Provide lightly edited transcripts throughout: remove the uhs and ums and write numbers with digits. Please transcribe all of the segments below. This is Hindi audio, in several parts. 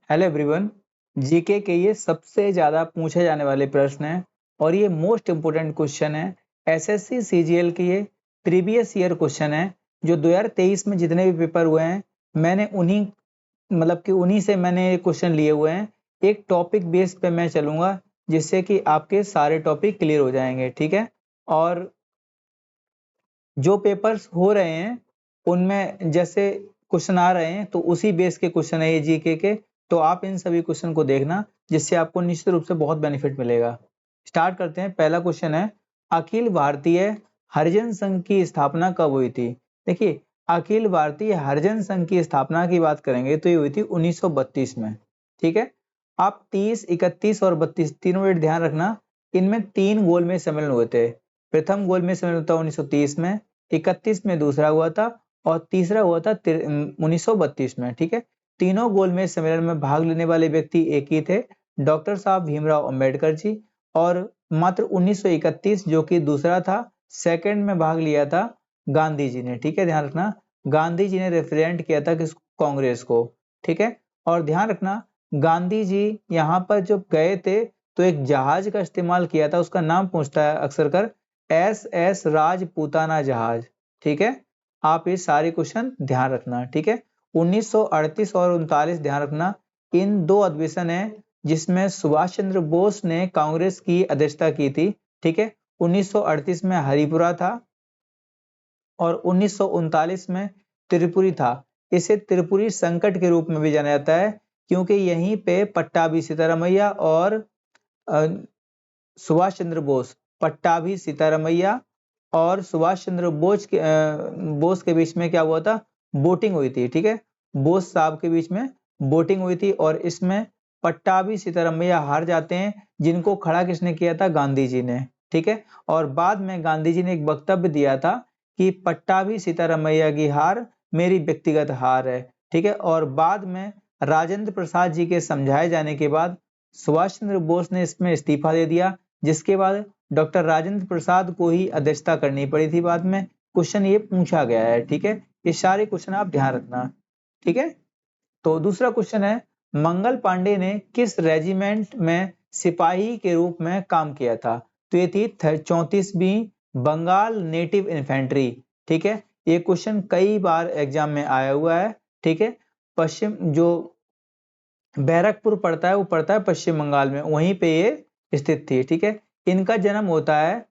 Hello everyone. जीके के ये सबसे ज़्यादा पूछे जाने वाले प्रश्न हैं और ये मोस्ट इम्पोर्टेंट क्वेश्चन है। एसएससी सीजीएल के ये प्रीवियस ईयर क्वेश्चन है जो 2023 में जितने भी पेपर हुए हैं मैंने उन्हीं से मैंने क्वेश्चन लिए हुए हैं। एक टॉपिक बेस पे मैं चलूँगा जिससे कि आपके सारे टॉपिक क्लियर हो जाएंगे, ठीक है। और जो पेपर्स हो रहे हैं उनमें जैसे क्वेश्चन आ रहे हैं तो उसी बेस के क्वेश्चन है ये जीके के। तो आप इन सभी क्वेश्चन को देखना जिससे आपको निश्चित रूप से बहुत बेनिफिट मिलेगा। स्टार्ट करते हैं। पहला क्वेश्चन है, अखिल भारतीय हरिजन संघ की स्थापना कब हुई थी? देखिए, अखिल भारतीय हरिजन संघ की स्थापना की बात करेंगे तो ये हुई थी 1932 में, ठीक है। आप 30, 31 और 32 तीनों डेट ध्यान रखना। इनमें 3 गोलमेज सम्मेलन हुए थे। प्रथम गोलमेज सम्मेलन था 1930 में, 31 में दूसरा हुआ था और तीसरा हुआ था 1932 में, ठीक है। तीनों गोलमेज सम्मेलन में भाग लेने वाले व्यक्ति एक ही थे, डॉक्टर साहब भीमराव अंबेडकर जी। और मात्र 1931 जो कि दूसरा था, सेकंड में भाग लिया था गांधी जी ने, ठीक है। ध्यान रखना, गांधी जी ने रिप्रेजेंट किया था किस कांग्रेस को, ठीक है। और ध्यान रखना, गांधी जी यहाँ पर जब गए थे तो एक जहाज का इस्तेमाल किया था, उसका नाम पूछता है अक्सर कर, SS राजपूताना जहाज, ठीक है। आप ये सारे क्वेश्चन ध्यान रखना, ठीक है। 1938 और 39 ध्यान रखना, इन दो अधिवेशन है जिसमें सुभाष चंद्र बोस ने कांग्रेस की अध्यक्षता की थी, ठीक है। 1938 में हरिपुरा था और 1939 में त्रिपुरी था। इसे त्रिपुरी संकट के रूप में भी जाना जाता है क्योंकि यहीं पे पट्टाभी सीतारामैया और सुभाष चंद्र बोस, पट्टाभी सीतारामैया और सुभाष चंद्र बोस के बीच में क्या हुआ था, वोटिंग हुई थी, ठीक है। बोस साहब के बीच में वोटिंग हुई थी और इसमें पट्टाभी सीतारामैया हार जाते हैं, जिनको खड़ा किसने किया था, गांधी जी ने, ठीक है। और बाद में गांधी जी ने एक वक्तव्य दिया था कि पट्टाभी सीतारामैया की हार मेरी व्यक्तिगत हार है, ठीक है। और बाद में राजेंद्र प्रसाद जी के समझाए जाने के बाद सुभाष चंद्र बोस ने इसमें इस्तीफा दे दिया, जिसके बाद डॉक्टर राजेंद्र प्रसाद को ही अध्यक्षता करनी पड़ी थी बाद में। क्वेश्चन ये पूछा गया है, ठीक है। ये सारे क्वेश्चन आप ध्यान रखना, ठीक है। तो दूसरा क्वेश्चन है, मंगल पांडे ने किस रेजिमेंट में सिपाही के रूप में काम किया था? तो ये थी 34वीं बंगाल नेटिव इन्फेंट्री, ठीक है। ये क्वेश्चन कई बार एग्जाम में आया हुआ है, ठीक है। पश्चिम जो बैरकपुर पड़ता है वो पड़ता है पश्चिम बंगाल में, वहीं पे ये स्थित थी, ठीक है। इनका जन्म होता है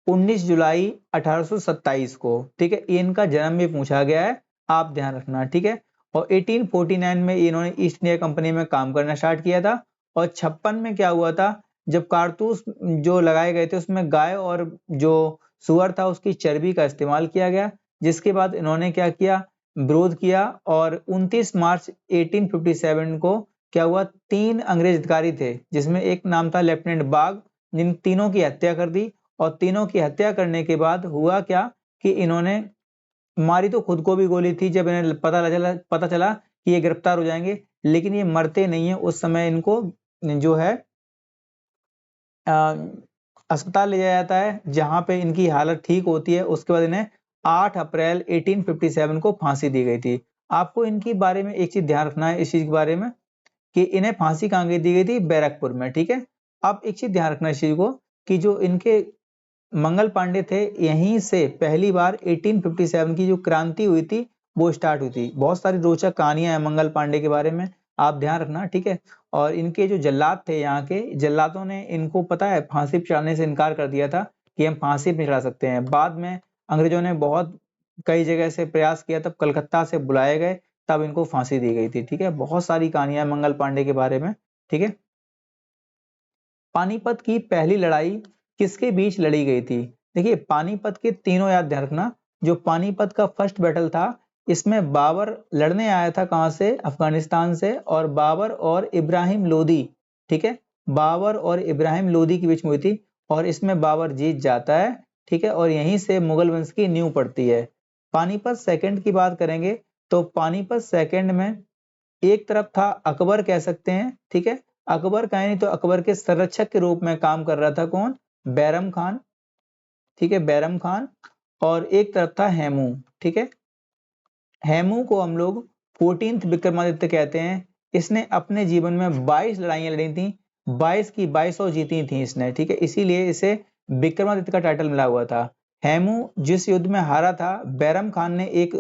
19 जुलाई 1827 को, ठीक है। इनका जन्म भी पूछा गया है, आप ध्यान रखना, ठीक है। और 1849 में इन्होंने ईस्ट इंडिया कंपनी में काम करना स्टार्ट किया था। और 56 में क्या हुआ था, जब कारतूस जो लगाए गए थे उसमें गाय और जो सुअर था उसकी चर्बी का इस्तेमाल किया गया, जिसके बाद इन्होंने क्या किया, विरोध किया। और 29 मार्च 1857 को क्या हुआ, 3 अंग्रेज अधिकारी थे जिसमें एक नाम था लेफ्टिनेंट बाग, जिन तीनों की हत्या कर दी। और तीनों की हत्या करने के बाद हुआ क्या कि इन्होंने मारी तो खुद को भी गोली थी, जब इन्हें पता चला कि ये गिरफ्तार हो जाएंगे, लेकिन ये मरते नहीं है। उस समय इनको जो है अस्पताल ले जाया जाता है जहां पे इनकी हालत ठीक होती है। उसके बाद इन्हें 8 अप्रैल 1857 को फांसी दी गई थी। आपको इनके बारे में एक चीज ध्यान रखना है, इस चीज के बारे में कि इन्हें फांसी कहाँ दी गई थी, बैरकपुर में, ठीक है। अब एक चीज ध्यान रखना इस चीज को कि जो इनके मंगल पांडे थे, यहीं से पहली बार 1857 की जो क्रांति हुई थी वो स्टार्ट हुई थी। बहुत सारी रोचक कहानियां हैं मंगल पांडे के बारे में, आप ध्यान रखना, ठीक है। और इनके जो जल्लाद थे, यहाँ के जल्लादों ने इनको पता है फांसी पे चढ़ाने से इनकार कर दिया था कि हम फांसी पे चढ़ा सकते हैं। बाद में अंग्रेजों ने बहुत कई जगह से प्रयास किया, तब कलकत्ता से बुलाए गए, तब इनको फांसी दी गई थी, ठीक है। बहुत सारी कहानियां मंगल पांडे के बारे में, ठीक है। पानीपत की पहली लड़ाई किसके बीच लड़ी गई थी? देखिए, पानीपत के तीनों याद ध्यान रखना। जो पानीपत का फर्स्ट बैटल था, इसमें बाबर लड़ने आया था कहां से, अफगानिस्तान से, और बाबर और इब्राहिम लोदी, ठीक है। बाबर और इब्राहिम लोदी के बीच में हुई थी और इसमें बाबर जीत जाता है, ठीक है। और यहीं से मुगल वंश की नींव पड़ती है। पानीपत सेकंड की बात करेंगे तो पानीपत सेकंड में एक तरफ था अकबर कह सकते हैं, ठीक है। अकबर का नहीं तो अकबर के संरक्षक के रूप में काम कर रहा था कौन, बैरम खान, ठीक है, बैरम खान। और एक तरफ था हेमू, ठीक है। हेमू को हम लोग 14th विक्रमादित्य कहते हैं। इसने अपने जीवन में 22 लड़ाइयां लड़ी थी, 22 की 22 जीती थी इसने, ठीक है, इसीलिए इसे विक्रमादित्य का टाइटल मिला हुआ था। हेमू जिस युद्ध में हारा था, बैरम खान ने एक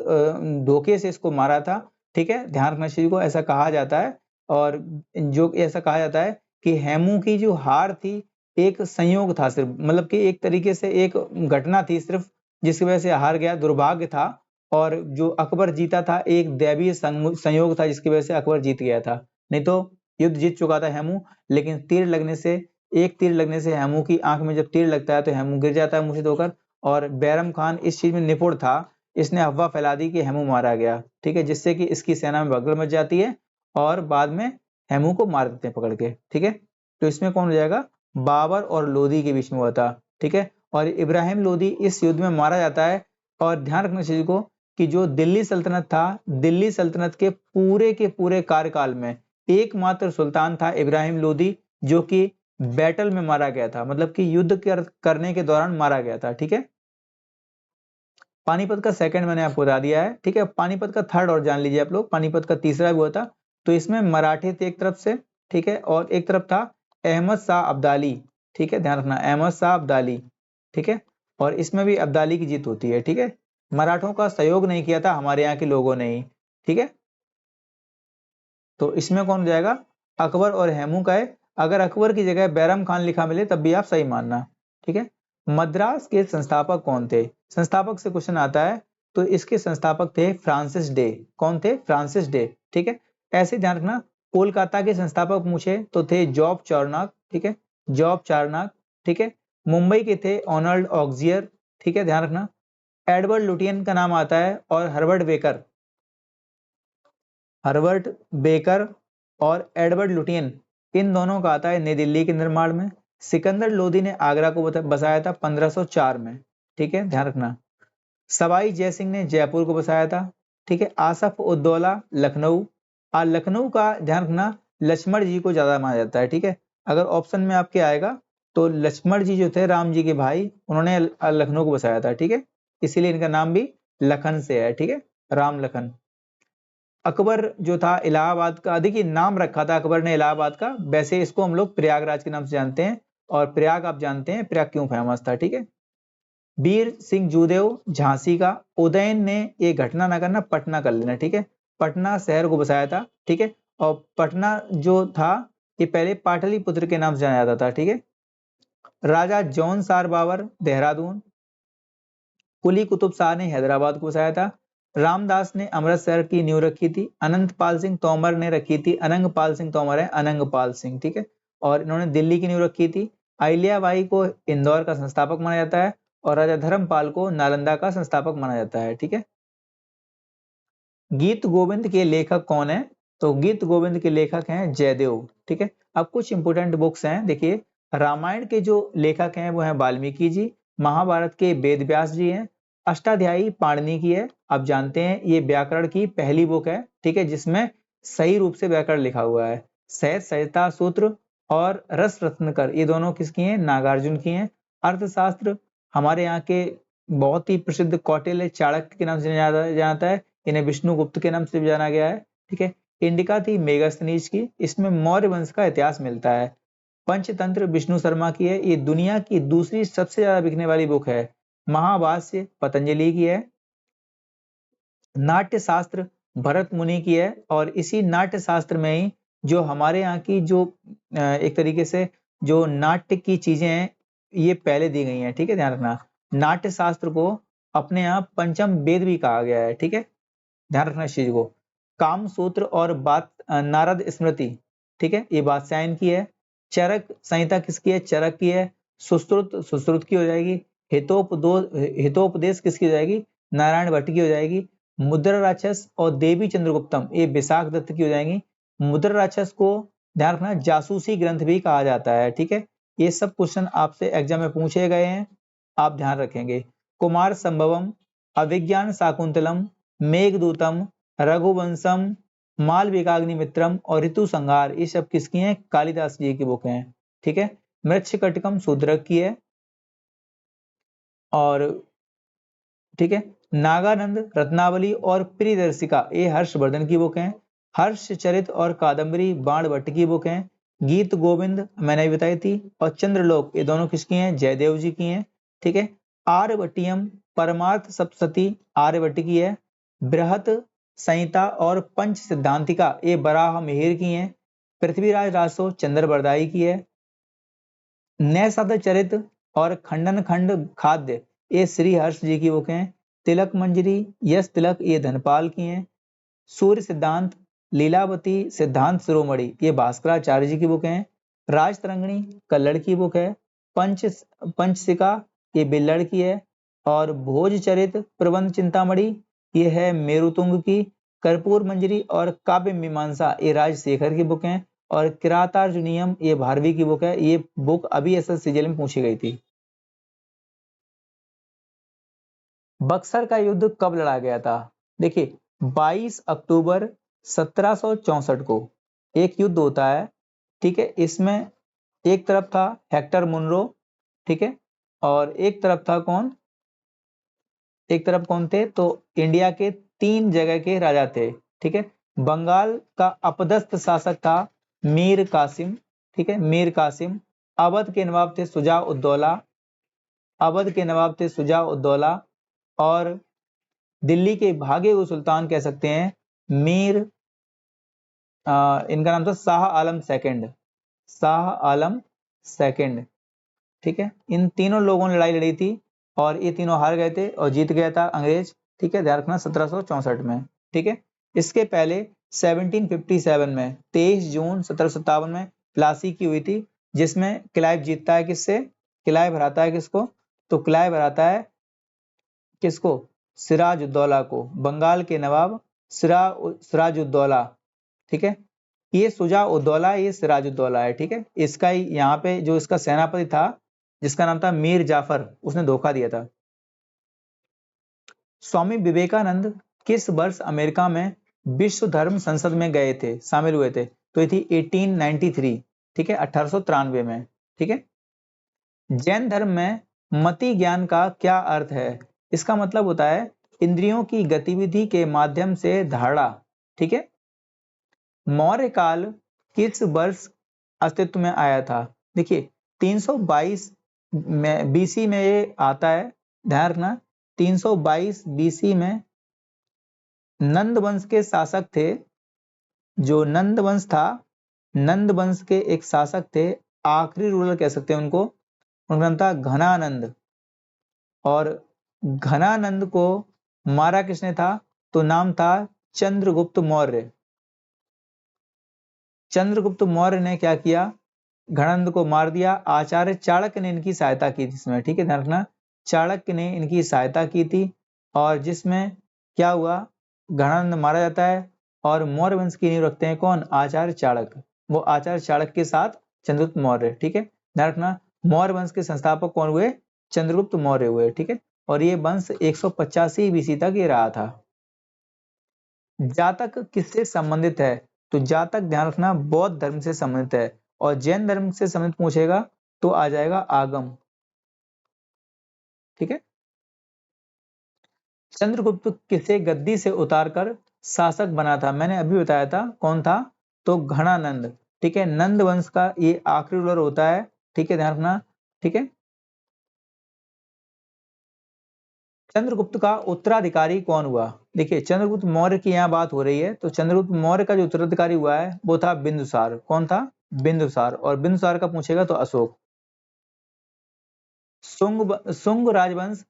धोखे से इसको मारा था, ठीक है, ध्यान रखना चीज को, ऐसा कहा जाता है। और जो ऐसा कहा जाता है कि हेमू की जो हार थी एक संयोग था सिर्फ, मतलब कि एक तरीके से एक घटना थी सिर्फ जिसकी वजह से हार गया, दुर्भाग्य था। और जो अकबर जीता था एक दैवीय संयोग था जिसकी वजह से अकबर जीत गया था, नहीं तो युद्ध जीत चुका था हेमू। लेकिन एक तीर लगने से हेमू की आंख में जब तीर लगता है तो हेमू गिर जाता है मूर्छित होकर। और बैरम खान इस चीज में निपुण था, इसने अफवाह फैला दी कि हेमू मारा गया, ठीक है, जिससे कि इसकी सेना में भगदड़ मच जाती है और बाद में हेमू को मार देते हैं पकड़ के, ठीक है। तो इसमें कौन हो जाएगा, बाबर और लोदी के बीच में हुआ था, ठीक है। और इब्राहिम लोदी इस युद्ध में मारा जाता है। और ध्यान रखना चाहिए को कि जो दिल्ली सल्तनत था, दिल्ली सल्तनत के पूरे कार्यकाल में एकमात्र सुल्तान था इब्राहिम लोदी जो कि बैटल में मारा गया था, मतलब कि युद्ध करने के दौरान मारा गया था, ठीक है। पानीपत का सेकंड मैंने आपको बता दिया है, ठीक है। पानीपत का थर्ड और जान लीजिए आप लोग, पानीपत का तीसरा भी हुआ था। तो इसमें मराठे थे एक तरफ से, ठीक है, और एक तरफ था अहमद शाह अब्दाली, ठीक है, ध्यान रखना अहमद शाह अब्दाली, ठीक है। और इसमें भी अब्दाली की जीत होती है, ठीक है। मराठों का सहयोग नहीं किया था हमारे यहाँ के लोगों ने ही, ठीक है। तो इसमें कौन हो जाएगा, अकबर और हेमू का है। अगर अकबर की जगह बैरम खान लिखा मिले तब भी आप सही मानना, ठीक है। मद्रास के संस्थापक कौन थे, संस्थापक से क्वेश्चन आता है, तो इसके संस्थापक थे फ्रांसिस डे। कौन थे, फ्रांसिस डे, ठीक है। ऐसे ध्यान रखना, कोलकाता के संस्थापक पूछे तो थे जॉब चार्नक, ठीक है, जॉब चार्नक, ठीक है। मुंबई के थे ओनाल्ड ऑक्सियर, ठीक है, ध्यान रखना। एडवर्ड लुटियन का नाम आता है, और हर्बर्ट बेकर और एडवर्ड लुटियन, इन दोनों का आता है नई दिल्ली के निर्माण में। सिकंदर लोदी ने आगरा को बसाया था 1504 में, ठीक है, ध्यान रखना। सवाई जयसिंह ने जयपुर को बसाया था, ठीक है। आसफ उद्दौला लखनऊ, और लखनऊ का ध्यान रखना लक्ष्मण जी को ज्यादा माना जाता है, ठीक है। अगर ऑप्शन में आपके आएगा तो लक्ष्मण जी जो थे राम जी के भाई, उन्होंने लखनऊ को बसाया था, ठीक है, इसीलिए इनका नाम भी लखन से है, ठीक है, राम लखन। अकबर जो था इलाहाबाद का, देखिए नाम रखा था अकबर ने इलाहाबाद का, वैसे इसको हम लोग प्रयागराज के नाम से जानते हैं। और प्रयाग आप जानते हैं प्रयाग क्यों फेमस था, ठीक है। वीर सिंह जूदेव झांसी का, उदयन ने ये घटना ना करना, पटना कर लेना, ठीक है, पटना शहर को बसाया था, ठीक है। और पटना जो था ये पहले पाटलिपुत्र के नाम से जाना जाता था, ठीक है। राजा जौन सार बाबर देहरादून, कुली कुतुब शाह ने हैदराबाद को बसाया था। रामदास ने अमृतसर की नींव रखी थी। अनंतपाल सिंह तोमर ने रखी थी, अनंगपाल सिंह तोमर है, अनंगपाल सिंह, ठीक है। और इन्होंने दिल्ली की नींव रखी थी। अहिल्याबाई को इंदौर का संस्थापक माना जाता है, और राजा धर्मपाल को नालंदा का संस्थापक माना जाता है, ठीक है। गीत गोविंद के लेखक कौन है, तो गीत गोविंद के लेखक हैं जयदेव, ठीक है। अब कुछ इंपोर्टेंट बुक्स हैं, देखिए रामायण के जो लेखक हैं वो हैं वाल्मीकि जी, महाभारत के वेद व्यास जी हैं, अष्टाध्यायी पाणिनि की है, आप जानते हैं ये व्याकरण की पहली बुक है, ठीक है, जिसमें सही रूप से व्याकरण लिखा हुआ है। सहज संहिता सूत्र और रस रत्नकर ये दोनों किसकी हैं, नागार्जुन की हैं। अर्थशास्त्र हमारे यहाँ के बहुत ही प्रसिद्ध कौटिल्य चाणक्य के नाम से जाता है, इन्हें विष्णुगुप्त के नाम से भी जाना गया है, ठीक है। इंडिका थी मेगास्थनीज की, इसमें मौर्य वंश का इतिहास मिलता है। पंचतंत्र विष्णु शर्मा की है, ये दुनिया की दूसरी सबसे ज्यादा बिकने वाली बुक है। महाभाष्य पतंजलि की है। नाट्य शास्त्र भरत मुनि की है, और इसी नाट्य शास्त्र में ही जो हमारे यहाँ की जो एक तरीके से जो नाट्य की चीजें हैं ये पहले दी गई हैं, ठीक है, ध्यान रखना। नाट्य शास्त्र को अपने यहाँ पंचम वेद भी कहा गया है, ठीक है, ध्यान रखना इस चीज को। काम सूत्र और बात नारद स्मृति, ठीक है, ये बादशाहन की है। चरक संहिता किसकी है, चरक की है। सुश्रुत की हो जाएगी। हितोपदेश किसकी हो जाएगी, नारायण भट्ट की हो जाएगी। मुद्रा राक्षस और देवी चंद्रगुप्तम ये विशाख दत्त की हो जाएंगी। मुद्रा राक्षस को ध्यान रखना जासूसी ग्रंथ भी कहा जाता है, ठीक है। ये सब क्वेश्चन आपसे एग्जाम में पूछे गए हैं, आप ध्यान रखेंगे। कुमार संभवम, अभिज्ञान शाकुंतलम, मेघदूतम, रघुवंशम, मालविकाग्निमित्रम और ऋतु संहार ये सब किसकी हैं, कालिदास जी की बुक हैं, ठीक है। मृच्छकटिकम शूद्रक की है, और ठीक है। नागानंद रत्नावली और प्रियदर्शिका ये हर्षवर्धन की बुक हैं। हर्षचरित और कादम्बरी बाणभट्ट की बुक हैं। गीत गोविंद मैंने भी बताई थी, और चंद्रलोक ये दोनों किसकी हैं? जयदेव जी की हैं। ठीक है। आर्यभट्टियम परमार्थ सप्तशती आर्यभट्ट की है। बृहत संहिता और पंच सिद्धांतिका ये बराह मिहिर की हैं। पृथ्वीराज रासो चंद्रबरदाई की है। नैषध चरित और खंडन खंड खाद्य ये श्री हर्ष जी की बुक हैं। तिलक मंजरी यश तिलक ये धनपाल की हैं। सूर्य सिद्धांत लीलावती सिद्धांत शिरोमणि ये भास्कराचार्य जी की बुक हैं। राजतरंगिणी कल्लड़ की बुक है। पंचसिका ये बिल्लड़ की है। और भोजचरित प्रबंध चिंतामणि ये है मेरुतुंग की। कर्पूर मंजरी और काव्य मीमांसा ये राजशेखर की बुक हैं। और किरातार्जुनीयम ये भारवी की बुक है। ये बुक अभी एसएससीजीएल में पूछी गई थी। बक्सर का युद्ध कब लड़ा गया था? देखिए 22 अक्टूबर 1764 को एक युद्ध होता है। ठीक है। इसमें एक तरफ था हेक्टर मुनरो, ठीक है, और एक तरफ था कौन? एक तरफ कौन थे? तो इंडिया के 3 जगह के राजा थे। ठीक है। बंगाल का अपदस्थ शासक था मीर कासिम। ठीक है, मीर कासिम। अवध के नवाब थे शुजा उद्दौला। अवध के नवाब थे शुजा उद्दौला। और दिल्ली के भागे हुए सुल्तान कह सकते हैं मीर इनका नाम था शाह आलम सेकंड। शाह आलम सेकंड। ठीक है। इन तीनों लोगों ने लड़ाई लड़ी थी और ये तीनों हार गए थे और जीत गया था अंग्रेज। ठीक है, ध्यान रखना 1764 में। ठीक है। इसके पहले 1757 में 23 जून 1757 में प्लासी की हुई थी, जिसमें क्लाइव जीतता है किससे? क्लाइव हराता है किसको? तो क्लाइव हराता है किसको? सिराजुद्दौला को, बंगाल के नवाब सिराजुद्दौला। ठीक है। ये शुजा उद्दौला, ये सिराजुद्दौला है। ठीक है। इसका यहाँ पे जो इसका सेनापति था जिसका नाम था मीर जाफर, उसने धोखा दिया था। स्वामी विवेकानंद किस वर्ष अमेरिका में विश्व धर्म संसद में गए थे, शामिल हुए थे? तो ये थी 1893। ठीक है, 1893 में। ठीक है। जैन धर्म में मति ज्ञान का क्या अर्थ है? इसका मतलब होता है इंद्रियों की गतिविधि के माध्यम से धारणा। ठीक है। मौर्य काल किस वर्ष अस्तित्व में आया था? देखिए 322 में बीसी में ये आता है। ध्यान रखना 322 बीसी में नंद वंश के शासक थे। जो नंद वंश था, नंद वंश के एक शासक थे, आखिरी रूलर कह सकते हैं उनको। उनका नाम था घनानंद। और घनानंद को मारा किसने था? तो नाम था चंद्रगुप्त मौर्य। चंद्रगुप्त मौर्य ने क्या किया? घनानंद को मार दिया। आचार्य चाणक्य ने इनकी सहायता की थी इसमें। ठीक है, ध्यान रखना चाणक्य ने इनकी सहायता की थी। और जिसमें क्या हुआ? घनानंद मारा जाता है और मौर्य वंश की नींव रखते हैं कौन? आचार्य चाणक्य। वो आचार्य चाणक्य के साथ चंद्रगुप्त मौर्य। ठीक है, ध्यान रखना मौर्य वंश के संस्थापक कौन हुए? चंद्रगुप्त मौर्य हुए। ठीक है। और ये वंश 185 बीसी तक ये रहा था। जातक किससे संबंधित है? तो जातक ध्यान रखना बौद्ध धर्म से संबंधित है। और जैन धर्म से संबंधित पूछेगा तो आ जाएगा आगम। ठीक है। चंद्रगुप्त किसे गद्दी से उतारकर शासक बना था? मैंने अभी बताया था कौन था? तो घनानंद। ठीक है, नंद वंश का ये आखिरी रूलर होता है। ठीक है, ध्यान रखना। ठीक है। चंद्रगुप्त का उत्तराधिकारी कौन हुआ? देखिए चंद्रगुप्त मौर्य की यहाँ बात हो रही है, तो चंद्रगुप्त मौर्य का जो उत्तराधिकारी हुआ है वो था बिंदुसार। कौन था? बिंदुसार। और बिंदुसार का पूछेगा तो अशोक। शुंग राजवंश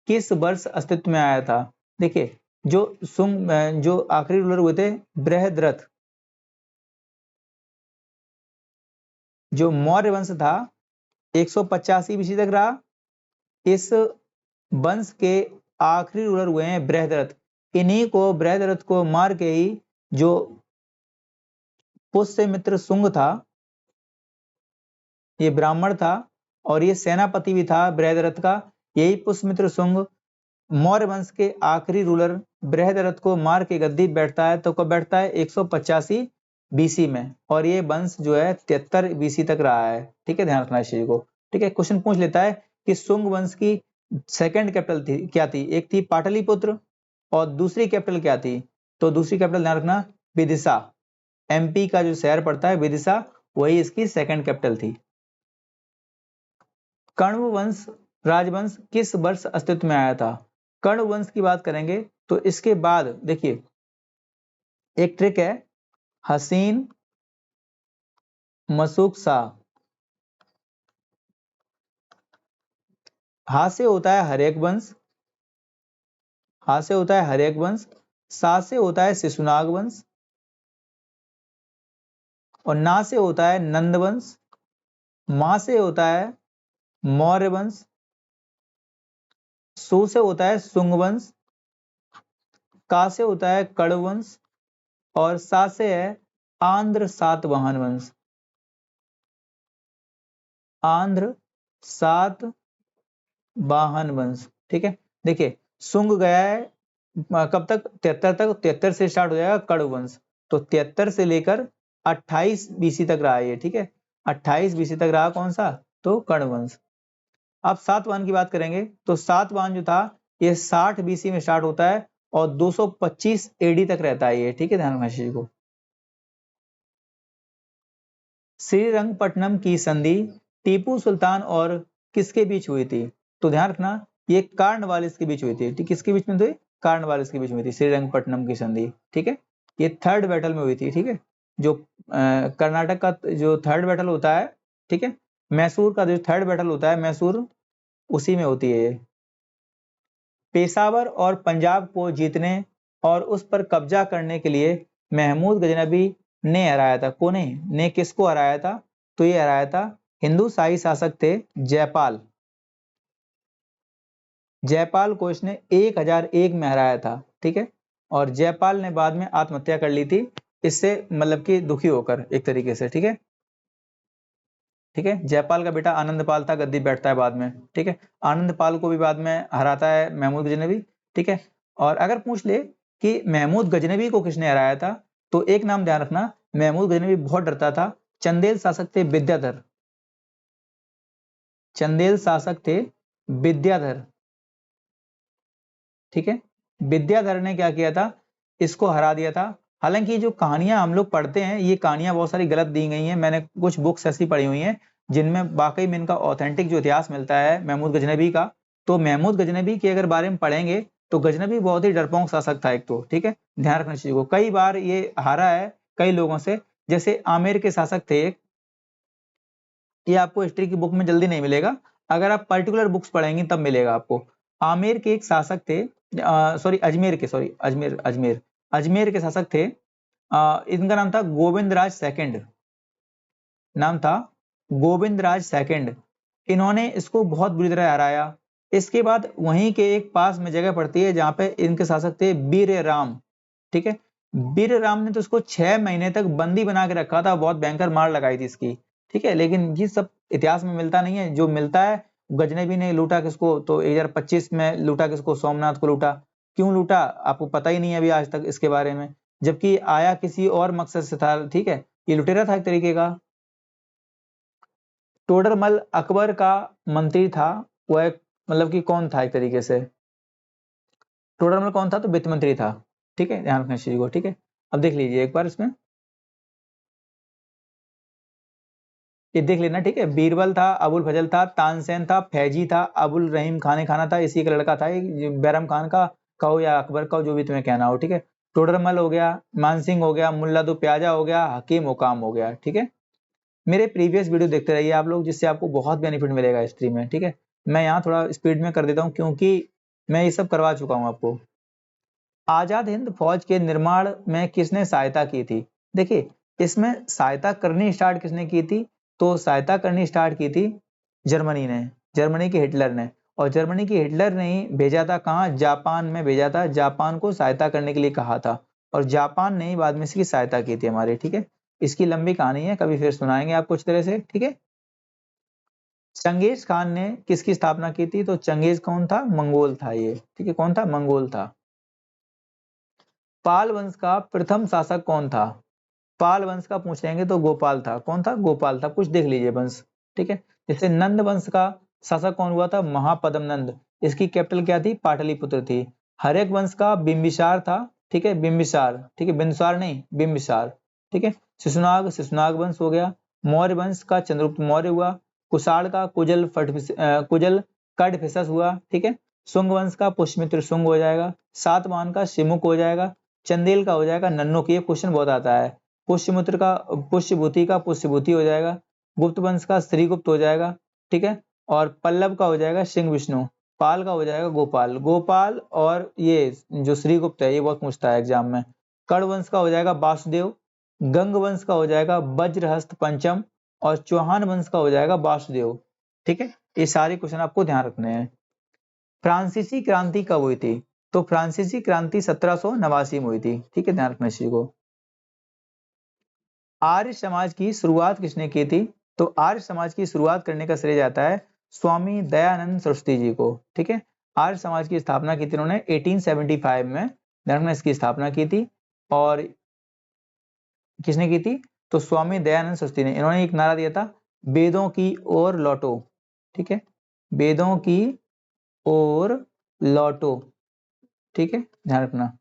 किस वर्ष अस्तित्व में आया था? देखिए जो आखिरी रूलर हुए थे बृहद्रथ। जो मौर्य वंश था 185 बीसी तक रहा। इस वंश के आखिरी रूलर हुए हैं बृहद्रथ। इन्हीं को बृहद्रथ को मार के ही जो पुष्यमित्र शुंग था, ये ब्राह्मण था और ये सेनापति भी था बृहद्रथ का। यही पुष्यमित्र शुंग मौर्य वंश के आखिरी रूलर बृहद्रथ को मार के गद्दी बैठता है। तो कब बैठता है? 185 बीसी में। और ये वंश जो है 73 बीसी तक रहा है। ठीक है, ध्यान रखना इस चीज को। ठीक है, क्वेश्चन पूछ लेता है कि शुंग वंश की सेकंड कैपिटल थी क्या थी? एक थी पाटलिपुत्र और दूसरी कैपिटल क्या थी? तो दूसरी कैपिटल ध्यान रखना विदिशा। एमपी का जो शहर पड़ता है विदिशा, वही इसकी सेकंड कैपिटल थी। कण्व वंश राजवंश किस वर्ष अस्तित्व में आया था? कण्व वंश की बात करेंगे तो इसके बाद देखिए एक ट्रिक है, हसीन मसूक शाह। हा से होता है हरेक वंश, हा से होता है हरेक वंश, सा से होता है शिशुनाग वंश, और ना से होता है नंद वंश, मा से होता है मौर्य वंश, सु से होता है सुंग वंश, का से होता है कण्व वंश, और सा से है आंध्र सातवाहन वंश। आंध्र सातवाहन वंश, ठीक है। देखिए सुंग गया है कब तक? 73 तक, 73 से स्टार्ट हो जाएगा कण्व वंश, तो 73 से लेकर 28 बीसी तक रहा ये, ठीक है। 28 बीसी तक रहा कौन सा? तो कण्व वंश। अब सातवाहन की बात करेंगे तो सातवाहन जो था ये 60 बीसी में स्टार्ट होता है और 225 एडी तक रहता है ये, ठीक है, ध्यान रखना इस चीज को। श्रीरंगपट्टनम की संधि टीपू सुल्तान और किसके बीच हुई थी? तो ध्यान रखना ये कार्नवालिस के बीच हुई थी, ठीक, किसके बीच में हुई? कार्नवालिस के बीच में हुई थी श्रीरंगपट्टनम की संधि, ठीक है। ये थर्ड बैटल में हुई थी, ठीक है। जो कर्नाटक का जो थर्ड बैटल होता है, ठीक है, मैसूर का जो थर्ड बैटल होता है मैसूर, उसी में होती है ये। पेशावर और पंजाब को जीतने और उस पर कब्जा करने के लिए महमूद गजनबी ने हराया था, कोने ने किसको हराया था? तो ये हराया था हिंदू शाही शासक थे जयपाल। जयपाल को इसने 1001 में हराया था, ठीक है। और जयपाल ने बाद में आत्महत्या कर ली थी, इससे मतलब कि दुखी होकर एक तरीके से, ठीक है। ठीक है, जयपाल का बेटा आनंदपाल था, गद्दी बैठता है बाद में, ठीक है। आनंदपाल को भी बाद में हराता है महमूद गजनबी, ठीक है। और अगर पूछ ले कि महमूद गजनबी को किसने हराया था, तो एक नाम ध्यान रखना, महमूद गजनबी बहुत डरता था, चंदेल शासक थे विद्याधर। चंदेल शासक थे विद्याधर, ठीक है। विद्याधर ने क्या किया था? इसको हरा दिया था। हालांकि जो कहानियां हम लोग पढ़ते हैं ये कहानियां बहुत सारी गलत दी गई हैं, मैंने कुछ बुक्स ऐसी पढ़ी हुई हैं जिनमें वाकई में इनका ऑथेंटिक जो इतिहास मिलता है महमूद गजनबी का। तो महमूद गजनबी के अगर बारे में पढ़ेंगे तो गजनबी बहुत ही डरपोक शासक था एक तो, ठीक है। ध्यान रखना चाहिए को, कई बार ये हारा है कई लोगों से, जैसे आमेर के शासक थे एक, ये आपको हिस्ट्री की बुक में जल्दी नहीं मिलेगा, अगर आप पर्टिकुलर बुक्स पढ़ेंगे तब मिलेगा आपको। आमेर के एक शासक थे, सॉरी अजमेर के, सॉरी अजमेर अजमेर अजमेर के शासक थे, इनका नाम था गोविंद राज सेकंड, नाम था गोविंद राज सेकंड। इन्होंने इसको बहुत बुरी तरह हराया। इसके बाद वहीं के एक पास में जगह पड़ती है जहां पे इनके शासक थे वीर राम, ठीक है। वीर राम ने तो इसको 6 महीने तक बंदी बना के रखा था, बहुत भयंकर मार लगाई थी इसकी, ठीक है। लेकिन ये सब इतिहास में मिलता नहीं है, जो मिलता है गजनबी ने लूटा किसको, तो 1025 में लूटा किसको? सोमनाथ को लूटा। क्यों लूटा आपको पता ही नहीं है अभी आज तक इसके बारे में, जबकि आया किसी और मकसद से था, ठीक है। ये लुटेरा था एक तरीके का। टोडरमल अकबर का मंत्री था, वह मतलब कि कौन था एक तरीके से? टोडरमल कौन था? तो वित्त मंत्री था, ठीक है, ध्यान रखना इस चीज को, ठीक है। अब देख लीजिए एक बार इसमें, ये देख लेना, ठीक है। बीरबल था, अबुल फजल था, तानसेन था, फैजी था, अबुल रहीम खाने खाना था, इसी का लड़का था बैरम खान का, कहो या अकबर का, जो भी तुम्हें कहना हो, ठीक है। टोडरमल हो गया, मानसिंह हो गया, मुल्ला दो प्याजा हो गया, हकीम हुकाम हो गया, ठीक है। मेरे प्रीवियस वीडियो देखते रहिए आप लोग, जिससे आपको बहुत बेनिफिट मिलेगा हिस्ट्री में, ठीक है। मैं यहाँ थोड़ा स्पीड में कर देता हूँ क्योंकि मैं ये सब करवा चुका हूँ आपको। आजाद हिंद फौज के निर्माण में किसने सहायता की थी? देखिए इसमें सहायता करनी स्टार्ट किसने की थी? तो सहायता करनी स्टार्ट की थी जर्मनी ने, जर्मनी के हिटलर ने। और जर्मनी के हिटलर ने ही भेजा था कहाँ? जापान में भेजा था, जापान को सहायता करने के लिए कहा था, और जापान ने ही बाद में इसकी सहायता की थी हमारी, ठीक है। इसकी लंबी कहानी है, कभी फिर सुनाएंगे आपको इस तरह से, ठीक है। चंगेज खान ने किसकी स्थापना की थी? तो चंगेज कौन था? मंगोल था ये, ठीक है। कौन था? मंगोल था। पाल वंश का प्रथम शासक कौन था? पाल वंश का पूछेंगे तो गोपाल था। कौन था? गोपाल था। कुछ देख लीजिए वंश, ठीक है। जैसे नंद वंश का शासक कौन हुआ था? महापद्म नंद। इसकी कैपिटल क्या थी? पाटलिपुत्र थी। हरेक वंश का बिंबिसार था, ठीक है, बिंबिसार, ठीक है, बिंबिसार नहीं बिंबिसार। ठीक है। शिशुनाग शिशुनाग वंश हो गया। मौर्य वंश का चंद्रगुप्त मौर्य हुआ। कुषाण का कुजल कडफिसस हुआ। ठीक है। शुंग वंश का पुष्यमित्र शुंग हो जाएगा। सातवाहन का शिमुक हो जाएगा। चंदेल का हो जाएगा नन्नुक। ये क्वेश्चन बहुत आता है। पुष्यमित्र का पुष्यभूति हो जाएगा। गुप्त वंश का श्रीगुप्त हो जाएगा। ठीक है। और पल्लव का हो जाएगा सिंह विष्णु। पाल का हो जाएगा गोपाल। गोपाल और ये जो श्रीगुप्त है ये बहुत पूछता है एग्जाम में। कर्ण वंश का हो जाएगा वासुदेव। गंग वंश का हो जाएगा वज्रहस्त पंचम। और चौहान वंश का हो जाएगा वासुदेव। ठीक है। ये सारे क्वेश्चन आपको ध्यान रखने हैं। फ्रांसीसी क्रांति कब हुई थी? तो फ्रांसीसी क्रांति 1789 में हुई थी। ठीक है, ध्यान रखना इसी को। आर्य समाज की शुरुआत किसने की थी? तो आर्य समाज की शुरुआत करने का श्रेय जाता है स्वामी दयानंद सरस्वती जी को। ठीक है। आर्य समाज की स्थापना की थी उन्होंने 1875 में। ध्यान रखना, इसकी स्थापना की थी। और किसने की थी? तो स्वामी दयानंद सरस्वती ने। इन्होंने एक नारा दिया था, वेदों की ओर लौटो। ठीक है, वेदों की ओर लौटो। ठीक है, ध्यान रखना।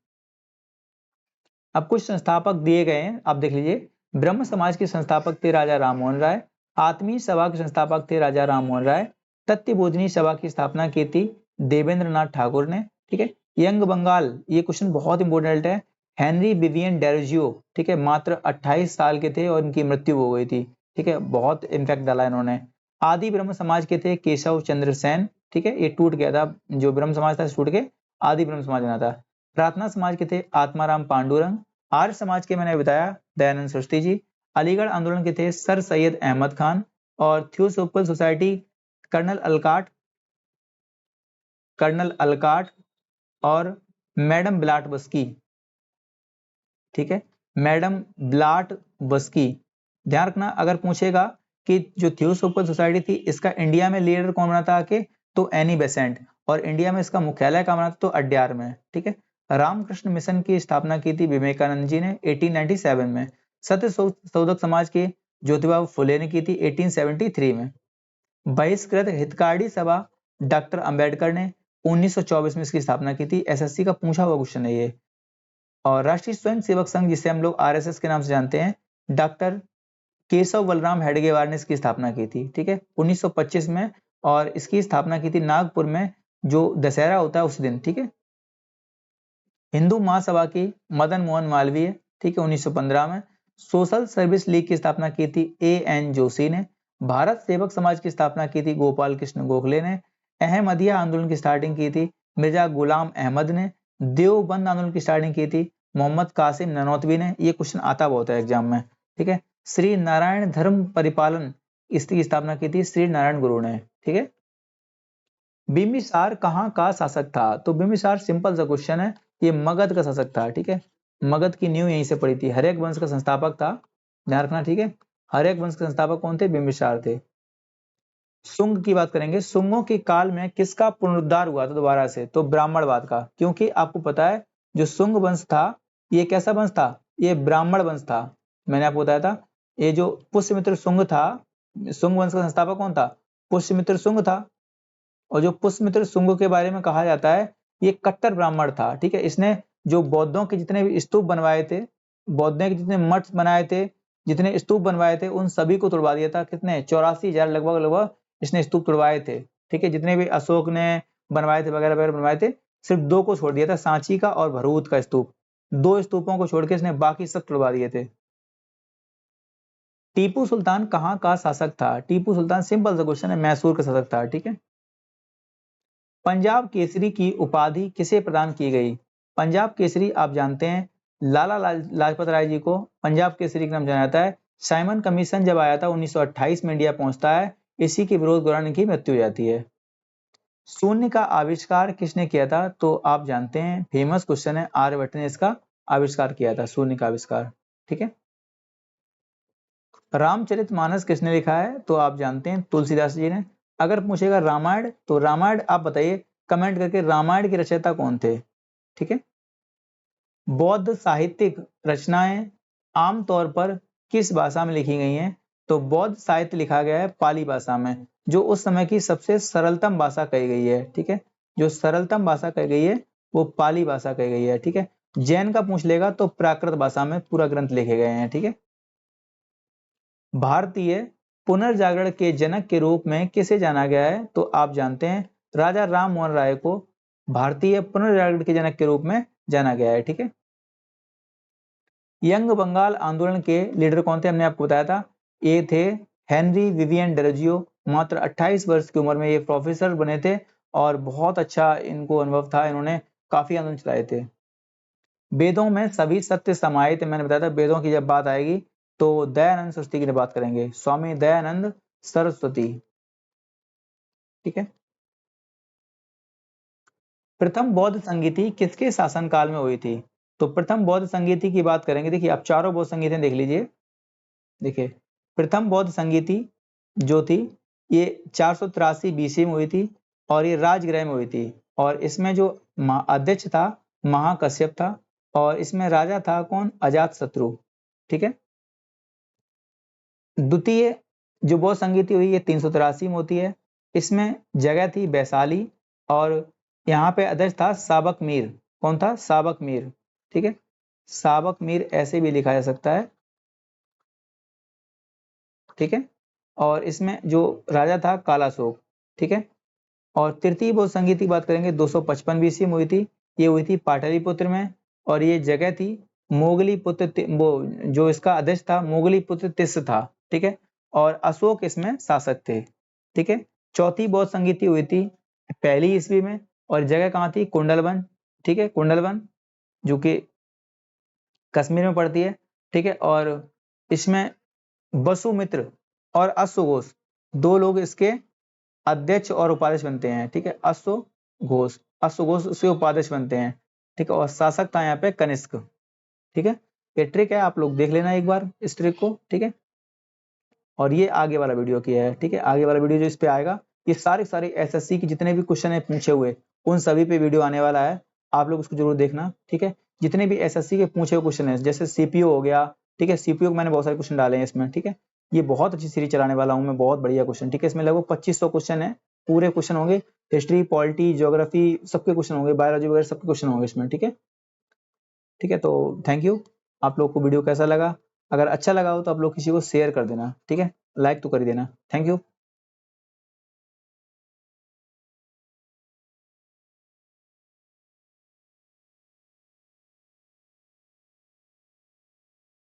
अब कुछ संस्थापक दिए गए हैं, आप देख लीजिए। ब्रह्म समाज के संस्थापक थे राजा राममोहन राय। आत्मीय सभा के संस्थापक थे राजा राममोहन राय। तथ्य बोधनी सभा की स्थापना की थी देवेंद्र नाथ ठाकुर ने। ठीक है। यंग बंगाल, ये क्वेश्चन बहुत इंपोर्टेंट है। हेनरी विवियन डेरोजियो, ठीक है, मात्र 28 साल के थे और इनकी मृत्यु हो गई थी। ठीक है, बहुत इम्पैक्ट डाला इन्होंने। आदि ब्रह्म समाज के थे केशव चंद्र सेन। ठीक है, ये टूट गया था, जो ब्रह्म समाज था टूट के आदि ब्रह्म समाज बना था। प्रार्थना समाज के थे आत्माराम पांडुरंग। आर्य समाज के मैंने बताया दयानंद सरस्वती जी। अलीगढ़ आंदोलन के थे सर सैयद अहमद खान। और थियोसोफिकल सोसाइटी कर्नल अलकाट और मैडम ब्लाट बस्की। ठीक है, मैडम ब्लाट बस्की। ध्यान रखना, अगर पूछेगा कि जो थियोसोफिकल सोसाइटी थी इसका इंडिया में लीडर कौन बना था आके, तो एनी बेसेंट। और इंडिया में इसका मुख्यालय कहाँ बना था? तो अड्यार में। ठीक है। रामकृष्ण मिशन की स्थापना की थी विवेकानंद जी ने 1897 में। सत्य शोधक समाज के ज्योतिबा फुले ने की थी 1873 में। बहिष्कृत हितकारी सभा डॉक्टर अंबेडकर ने 1924 में इसकी स्थापना की थी। एसएससी का पूछा हुआ क्वेश्चन है ये। और राष्ट्रीय स्वयं सेवक संघ, जिसे हम लोग आरएसएस के नाम से जानते हैं, डॉक्टर केशव बलराम हेडगेवार ने इसकी स्थापना की थी। ठीक है, 1925 में। और इसकी स्थापना की थी नागपुर में, जो दशहरा होता है उस दिन। ठीक है। हिंदू महासभा की मदन मोहन मालवीय, ठीक है, 1915 में। सोशल सर्विस लीग की स्थापना की थी एएन जोशी ने। भारत सेवक समाज की स्थापना की थी गोपाल कृष्ण गोखले ने। अहमदिया आंदोलन की स्टार्टिंग की थी मिर्जा गुलाम अहमद ने। देवबंद आंदोलन की स्टार्टिंग की थी मोहम्मद कासिम ननौतवी ने। ये क्वेश्चन आता बहुत है एग्जाम में। ठीक है। श्री नारायण धर्म परिपालन, इसकी स्थापना की थी श्री नारायण गुरु ने। ठीक है। बिंबिसार कहाँ का शासक था? तो बिंबिसार सिंपल सा क्वेश्चन है, ये मगध का शासक था। ठीक है, मगध की नींव यहीं से पड़ी थी। हर्यक वंश का संस्थापक था, ध्यान रखना। ठीक है, हर्यक वंश के संस्थापक कौन थे? बिंबिसार थे। शुंग की बात करेंगे। शुंगों के काल में किसका पुनरुद्धार हुआ था दोबारा से? तो ब्राह्मणवाद का। क्योंकि आपको पता है जो शुंग वंश था ये कैसा वंश था? ये ब्राह्मण वंश था। मैंने आपको बताया था ये जो पुष्यमित्र शुंग था, शुंग वंश का संस्थापक कौन था? पुष्यमित्र शुंग था। और जो पुष्यमित्र शुंग के बारे में कहा जाता है ये कट्टर ब्राह्मण था। ठीक है, इसने जो बौद्धों के जितने भी स्तूप बनवाए थे, बौद्धों के जितने मठ बनाए थे, जितने स्तूप बनवाए थे, उन सभी को तुड़वा दिया था। कितने? 84,000 लगभग लगभग इसने स्तूप तुड़वाए थे। ठीक है, जितने भी अशोक ने बनवाए थे वगैरह वगैरह बनवाए थे, सिर्फ 2 को छोड़ दिया था, सांची का और भरूच का स्तूप। 2 स्तूपों को छोड़ के इसने बाकी सब तुड़वा दिए थे। टीपू सुल्तान कहाँ का शासक था? टीपू सुल्तान सिंपल सा क्वेश्चन है, मैसूर का शासक था। ठीक है। पंजाब केसरी की उपाधि किसे प्रदान की गई? पंजाब केसरी आप जानते हैं लाला लाजपत राय जी को पंजाब केसरी के नाम जाना जाता है। साइमन कमीशन जब आया था 1928 में इंडिया पहुंचता है, इसी के विरोध दौरान इनकी मृत्यु हो जाती है। शून्य का आविष्कार किसने किया था? तो आप जानते हैं, फेमस क्वेश्चन है, आर्यभट्ट ने इसका आविष्कार किया था, शून्य का आविष्कार। ठीक है। रामचरितमानस किसने लिखा है? तो आप जानते हैं तुलसीदास जी ने। अगर पूछेगा रामायण, तो रामायण आप बताइए कमेंट करके, रामायण के रचयिता कौन थे? ठीक है। बौद्ध साहित्यिक रचनाएं आमतौर पर किस भाषा में लिखी गई हैं? तो बौद्ध साहित्य लिखा गया है पाली भाषा में, जो उस समय की सबसे सरलतम भाषा कही गई है। ठीक है, जो सरलतम भाषा कही गई है वो पाली भाषा कही गई है। ठीक है, जैन का पूछ लेगा तो प्राकृत भाषा में पूरा ग्रंथ लिखे गए हैं, ठीक है। भारतीय पुनर्जागरण के जनक के रूप में किसे जाना गया है, तो आप जानते हैं राजा राम मोहन राय को भारतीय पुनर्जागरण के जनक के रूप में जाना गया है, ठीक है। यंग बंगाल आंदोलन के लीडर कौन थे, हमने आपको बताया था, ये थे हेनरी विवियन डेरोजियो। मात्र 28 वर्ष की उम्र में ये प्रोफेसर बने थे और बहुत अच्छा इनको अनुभव था, इन्होंने काफी आंदोलन चलाए थे। वेदों में सभी सत्य समाहित, मैंने बताया था वेदों की जब बात आएगी तो दयानंद सरस्वती की बात करेंगे, स्वामी दयानंद सरस्वती, ठीक है। प्रथम बौद्ध संगीति किसके शासनकाल में हुई थी, तो प्रथम बौद्ध संगीति की बात करेंगे, देखिए आप चारों बौद्ध संगीतें देख लीजिए। देखिए प्रथम बौद्ध संगीति जो थी ये 483 बीसी में हुई थी और ये राजगृह में हुई थी, और इसमें जो अध्यक्ष था महाकश्यप था, और इसमें राजा था कौन, अजात शत्रु, ठीक है। द्वितीय जो बौद्ध संगीति हुई ये 383 में होती है, इसमें जगह थी वैशाली और यहाँ पे अध्यक्ष था साबक मीर, कौन था, साबक मीर, ठीक है। साबक मीर ऐसे भी लिखा जा सकता है, ठीक है। और इसमें जो राजा था कालाशोक, ठीक है। और तृतीय बौद्ध संगीत की बात करेंगे 255 बीसी में हुई थी, ये हुई थी पाटलिपुत्र में, और ये जगह थी मोगली पुत्र, वो जो इसका अध्यक्ष था मोगली पुत्र तिस्स था, ठीक है। और अशोक इसमें शासक थे, ठीक है। चौथी बौद्ध संगीति हुई थी पहली ईस्वी में, और जगह कहाँ थी, कुंडलवन, ठीक है, कुंडलवन जो कि कश्मीर में पड़ती है, ठीक है। और इसमें वसुमित्र और अश्वघोष दो लोग इसके अध्यक्ष और उपाध्यक्ष बनते हैं, ठीक है। अश्वघोष उसके उपाध्यक्ष बनते हैं, ठीक है। और शासक था यहाँ पे कनिष्क, ठीक है। ये ट्रिक है, आप लोग देख लेना एक बार इस ट्रिक को, ठीक है। और ये आगे वाला वीडियो किया है, ठीक है। आगे वाला वीडियो जो इस पे आएगा, ये सारे एसएससी के जितने भी क्वेश्चन है पूछे हुए उन सभी पे वीडियो आने वाला है, आप लोग उसको जरूर देखना, ठीक है। जितने भी एसएससी के पूछे हुए क्वेश्चन है, जैसे सीपीओ हो गया, ठीक है, सीपीओ मैंने बहुत सारे क्वेश्चन डाले हैं इसमें, ठीक है। ये बहुत अच्छी सीरीज चलाने वाला हूँ मैं, बहुत बढ़िया क्वेश्चन, ठीक है। इसमें लगभग 2500 क्वेश्चन है, पूरे क्वेश्चन होंगे, हिस्ट्री, पॉलिटी, ज्योग्राफी, सबके क्वेश्चन होंगे, बायोलॉजी वगैरह सबके क्वेश्चन होंगे इसमें, ठीक है। ठीक है, तो थैंक यू। आप लोग को वीडियो कैसा लगा, अगर अच्छा लगा हो तो आप लोग किसी को शेयर कर देना, ठीक है, लाइक तो कर ही देना। Thank you.